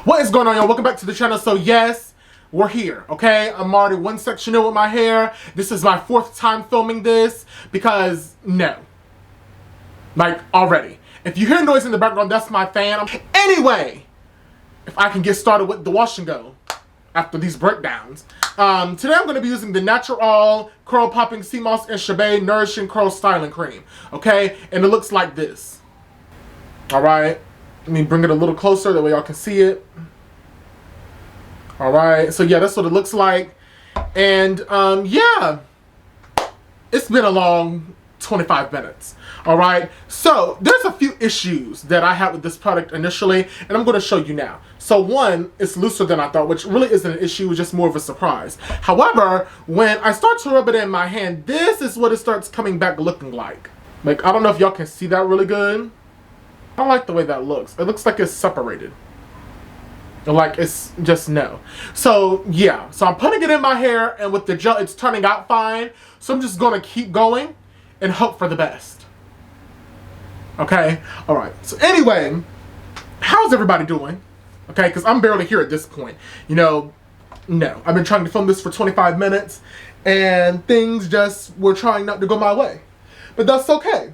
What is going on, y'all? Welcome back to the channel. So yes, we're here, okay? I'm already one section in with my hair. This is my 4th time filming this because no. Like, already. If you hear noise in the background, that's my fan. Anyway, if I can get started with the wash and go after these breakdowns. Today I'm going to be using the Natur-All Curl Popping Sea Moss and Chébé Nourishing Curl Styling Cream, okay? And it looks like this. Alright, let me bring it a little closer, that way y'all can see it. Alright, so yeah, that's what it looks like. And yeah, it's been a long 25 minutes. Alright, so there's a few issues that I had with this product initially, and I'm going to show you now. So one, it's looser than I thought, which really isn't an issue, it's just more of a surprise. However, when I start to rub it in my hand, this is what it starts coming back looking like. Like, I don't know if y'all can see that really good. I don't like the way that looks. It looks like it's separated. Like, it's just no. So yeah, so I'm putting it in my hair, and with the gel it's turning out fine, so I'm just gonna keep going and hope for the best. Okay, all right, so anyway, how's everybody doing? Okay, because I'm barely here at this point. You know, no, I've been trying to film this for 25 minutes and things just were trying not to go my way, but that's okay.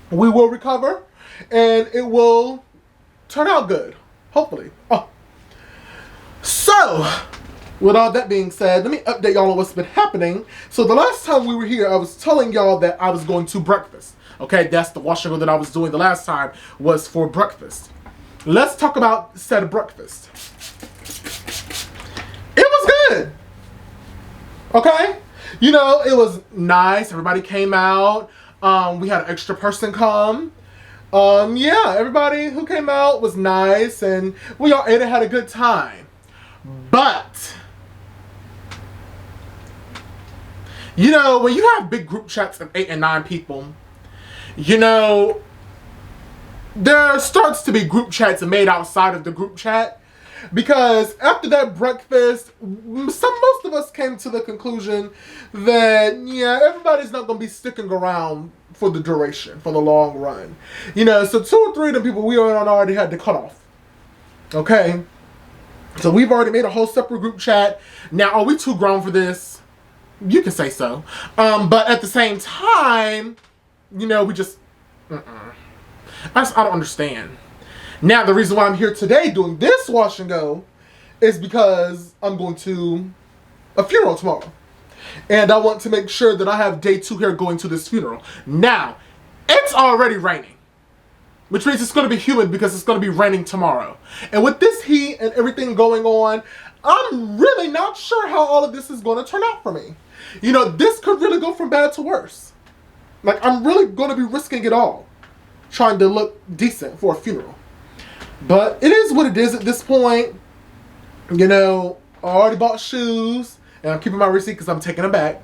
We will recover and it will turn out good. Hopefully. Oh. So, with all that being said, let me update y'all on what's been happening. So the last time we were here, I was telling y'all that I was going to breakfast. Okay, that's the wash and go that I was doing the last time was for breakfast. Let's talk about said breakfast. It was good. Okay? You know, it was nice. Everybody came out. We had an extra person come. Yeah, everybody who came out was nice, and we all ate and had a good time. But, you know, when you have big group chats of 8 and 9 people, you know, there starts to be group chats made outside of the group chat. Because after that breakfast, most of us came to the conclusion that, yeah, everybody's not going to be sticking around for the duration, for the long run. You know, so 2 or 3 of the people we were on already had to cut off. Okay? So we've already made a whole separate group chat. Now, are we too grown for this? You can say so. But at the same time, you know, we just... I don't understand. Now, the reason why I'm here today doing this wash and go is because I'm going to a funeral tomorrow. And I want to make sure that I have day 2 here going to this funeral. Now, it's already raining, which means it's going to be humid because it's going to be raining tomorrow. And with this heat and everything going on, I'm really not sure how all of this is going to turn out for me. You know, this could really go from bad to worse. Like, I'm really going to be risking it all, trying to look decent for a funeral. But it is what it is at this point. You know, I already bought shoes, and I'm keeping my receipt because I'm taking them back.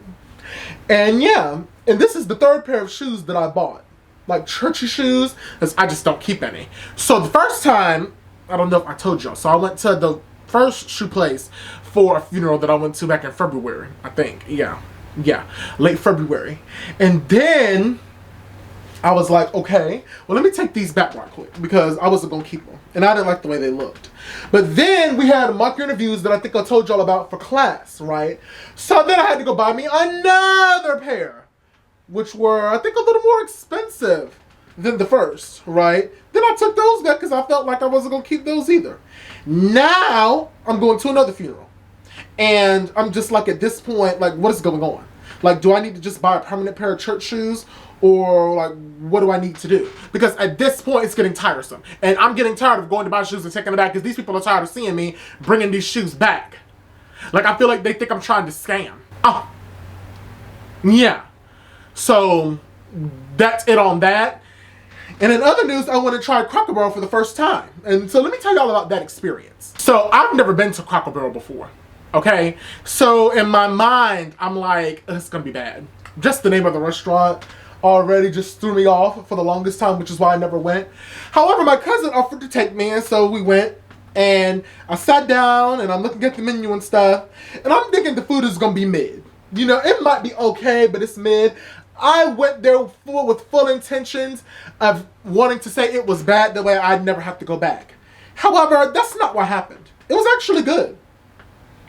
And yeah, and this is the 3rd pair of shoes that I bought. Like churchy shoes, because I just don't keep any. So the first time, I don't know if I told y'all, so I went to the first shoe place for a funeral that I went to back in February, I think. Yeah, late February. And then I was like, okay, well, let me take these back right quick because I wasn't going to keep them. And I didn't like the way they looked. But then we had mock interviews that I think I told y'all about for class, right? So then I had to go buy me another pair, which were, I think, a little more expensive than the first, right? Then I took those back because I felt like I wasn't going to keep those either. Now, I'm going to another funeral. And I'm just like, at this point, like, what is going on? Like, do I need to just buy a permanent pair of church shoes? Or, like, what do I need to do? Because at this point, it's getting tiresome. And I'm getting tired of going to buy shoes and taking them back because these people are tired of seeing me bringing these shoes back. Like, I feel like they think I'm trying to scam. Oh. Yeah. So, that's it on that. And in other news, I want to try Cracker Barrel for the first time. And so, let me tell y'all about that experience. So, I've never been to Cracker Barrel before. Okay? So, in my mind, I'm like, it's going to be bad. Just the name of the restaurant already just threw me off for the longest time, which is why I never went. However, my cousin offered to take me, and so we went. And I sat down, and I'm looking at the menu and stuff. And I'm thinking the food is going to be mid. You know, it might be okay, but it's mid. I went there with full intentions of wanting to say it was bad, that way I'd never have to go back. However, that's not what happened. It was actually good.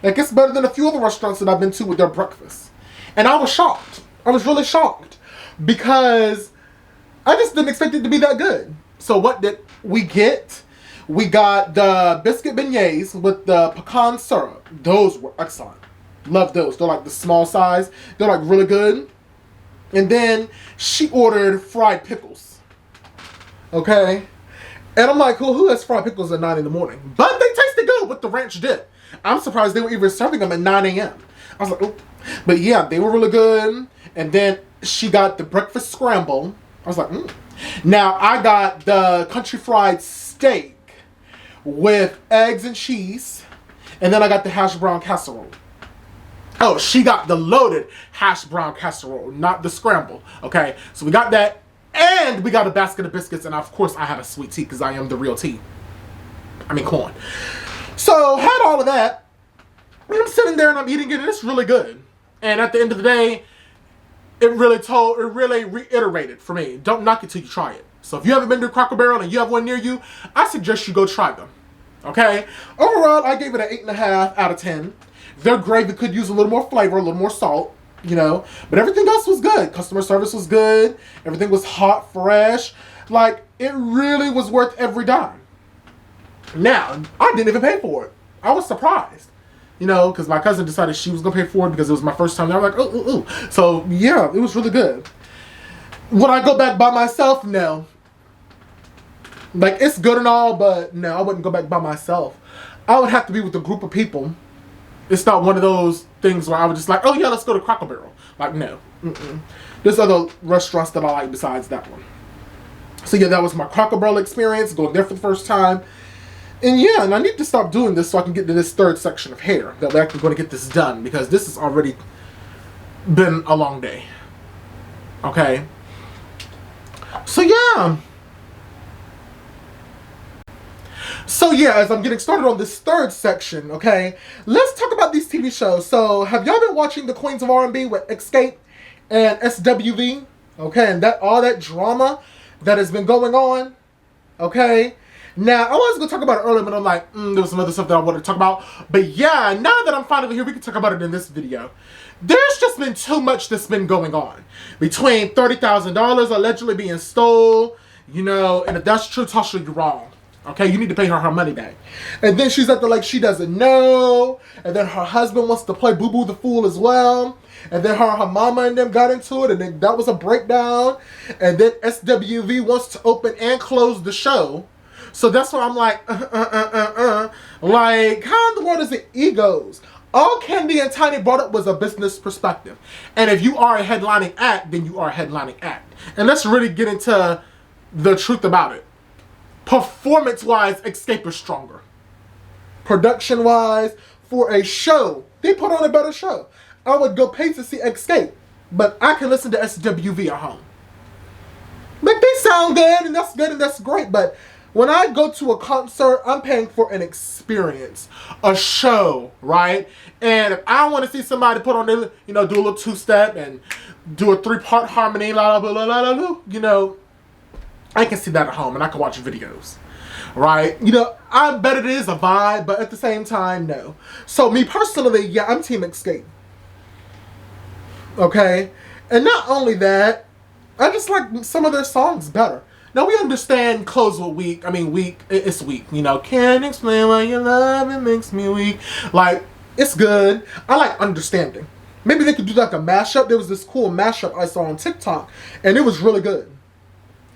Like, it's better than a few other restaurants that I've been to with their breakfast. And I was shocked. I was really shocked. Because I just didn't expect it to be that good. So what did we get? We got the biscuit beignets with the pecan syrup. Those were excellent. Love those. They're like the small size. They're like really good. And then she ordered fried pickles. Okay? And I'm like, who has fried pickles at 9 in the morning? But they tasted good with the ranch dip. I'm surprised they were even serving them at 9 a.m. I was like, oh. But yeah, they were really good. And then she got the breakfast scramble. I was like, Now, I got the country fried steak with eggs and cheese. And then I got the hash brown casserole. Oh, she got the loaded hash brown casserole, not the scramble. Okay, so we got that. And we got a basket of biscuits. And of course, I had a sweet tea because I am the real tea. I mean, corn. So, had all of that. And I'm sitting there and I'm eating it. And it's really good. And at the end of the day, it really reiterated for me. Don't knock it till you try it. So if you haven't been to Cracker Barrel and you have one near you, I suggest you go try them. Okay? Overall, I gave it an 8.5 out of 10. Their gravy could use a little more flavor, a little more salt, you know. But everything else was good. Customer service was good. Everything was hot, fresh. Like, it really was worth every dime. Now, I didn't even pay for it. I was surprised. You know, because my cousin decided she was going to pay for it because it was my first time there. I'm like, ooh. So, yeah, it was really good. Would I go back by myself? No. Like, it's good and all, but no, I wouldn't go back by myself. I would have to be with a group of people. It's not one of those things where I would just like, oh, yeah, let's go to Cracker Barrel. Like, no. There's other restaurants that I like besides that one. So, yeah, that was my Cracker Barrel experience, going there for the first time. And yeah, and I need to stop doing this so I can get to this third section of hair. That we're actually going to get this done because this has already been a long day. Okay? So yeah. As I'm getting started on this third section, okay, let's talk about these TV shows. So, have y'all been watching the Queens of R&B with Xscape and SWV? Okay, and all that drama that has been going on? Okay? Now, I was going to talk about it earlier, but I'm like, there was some other stuff that I wanted to talk about. But yeah, now that I'm finally here, we can talk about it in this video. There's just been too much that's been going on. Between $30,000 allegedly being stole, you know, and if that's true, Tasha, you're wrong. Okay, you need to pay her money back. And then she's at the like, she doesn't know. And then her husband wants to play Boo Boo the Fool as well. And then her mama and them got into it, and then that was a breakdown. And then SWV wants to open and close the show. So that's why I'm like, Like, how in the world is it egos? All Candy and Tiny brought up was a business perspective. And if you are a headlining act, then you are a headlining act. And let's really get into the truth about it. Performance-wise, Xscape is stronger. Production-wise, for a show, they put on a better show. I would go pay to see Xscape, but I can listen to SWV at home. Like, they sound good and that's great, but when I go to a concert, I'm paying for an experience, a show, right? And if I want to see somebody put on their, you know, do a little two-step and do a 3-part harmony, la la la la la la, you know, I can see that at home and I can watch videos, right? You know, I bet it is a vibe, but at the same time, no. So me personally, yeah, I'm Team Xscape. Okay? And not only that, I just like some of their songs better. Now, we understand clothes were weak. I mean, weak. It's weak. You know, can't explain why your love, it makes me weak. Like, it's good. I like understanding. Maybe they could do like a mashup. There was this cool mashup I saw on TikTok, and it was really good.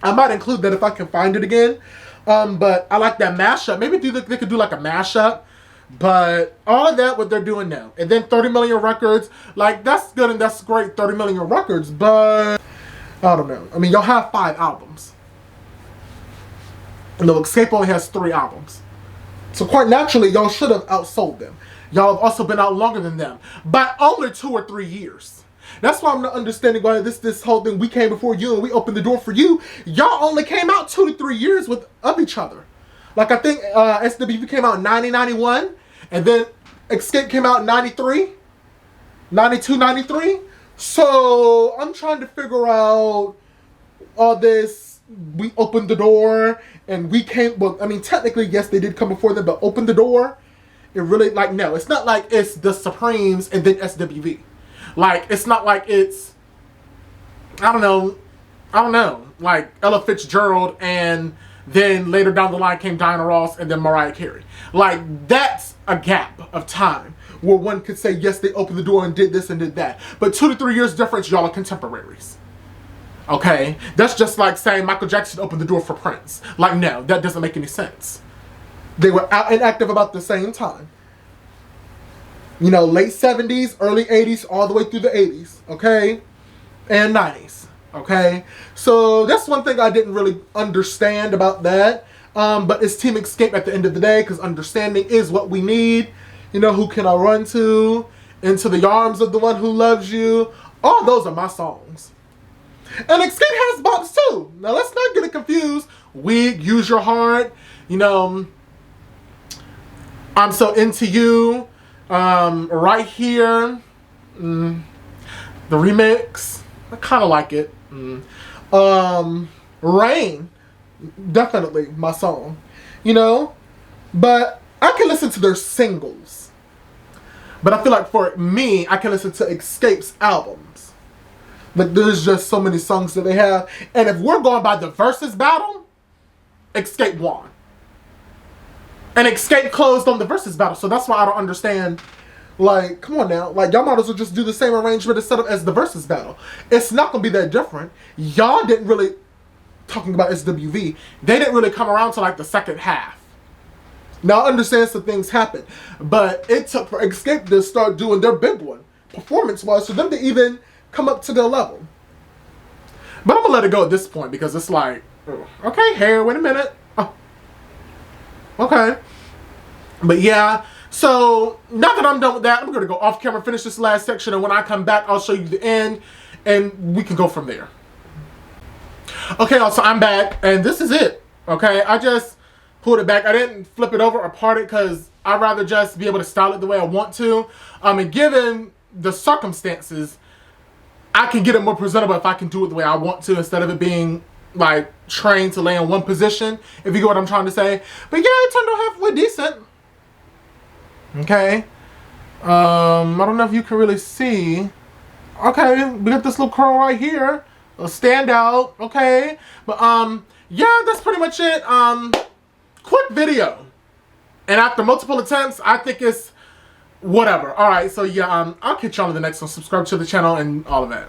I might include that if I can find it again. But I like that mashup. Maybe they could do like a mashup. But all of that, what they're doing now. And then 30 million records. Like, that's good and that's great, 30 million records. But, I don't know. I mean, y'all have 5 albums. No, Xscape only has 3 albums. So quite naturally, y'all should have outsold them. Y'all have also been out longer than them. By only 2 or 3 years. That's why I'm not understanding why this whole thing, we came before you and we opened the door for you. Y'all only came out 2 to 3 years of each other. Like, I think SWV came out in 90, 91. And then Xscape came out in 93. 92, 93. So, I'm trying to figure out all this we opened the door and we came. Well, I mean, technically, yes, they did come before them, but open the door. It really, like, no, it's not like it's the Supremes and then SWV. Like, it's not like it's, I don't know, like Ella Fitzgerald and then later down the line came Diana Ross and then Mariah Carey. Like, that's a gap of time where one could say, yes, they opened the door and did this and did that. But 2 to 3 years difference, y'all are contemporaries. Okay? That's just like saying Michael Jackson opened the door for Prince. Like, no, that doesn't make any sense. They were out and active about the same time. You know, late 70s, early 80s, all the way through the 80s, okay? And 90s, okay? So that's one thing I didn't really understand about that. But it's Team Escape at the end of the day, because understanding is what we need. You know, who can I run to? Into the arms of the one who loves you. All those are my songs. And Escape has bops too. Now let's not get it confused. Wig, Use Your Heart, you know, I'm So Into You, Right Here, the remix, I kind of like it. Rain, definitely my song, you know, but I can listen to their singles. But I feel like for me, I can listen to Escape's albums. Like, there's just so many songs that they have. And if we're going by the versus battle, Escape won. And Escape closed on the versus battle. So that's why I don't understand. Like, come on now. Like, y'all might as well just do the same arrangement and set up as the versus battle. It's not going to be that different. Y'all didn't really, talking about SWV, they didn't really come around to like the second half. Now, I understand some things happen. But it took for Escape to start doing their big one, performance-wise, for them to even come up to their level. But I'm going to let it go at this point because it's like, okay, hair, wait a minute. Oh. Okay. But yeah, so now that I'm done with that, I'm going to go off camera, finish this last section, and when I come back, I'll show you the end, and we can go from there. Okay, so I'm back, and this is it. Okay, I just pulled it back. I didn't flip it over or part it because I'd rather just be able to style it the way I want to. And given the circumstances, I can get it more presentable if I can do it the way I want to instead of it being like trained to lay in one position, if you get what I'm trying to say. But yeah, it turned out halfway decent. Okay. I don't know if you can really see. Okay, we got this little curl right here. A standout. Okay. But yeah, that's pretty much it. Quick video. And after multiple attempts, I think it's whatever. Alright, so yeah, I'll catch y'all in the next one. Subscribe to the channel and all of that.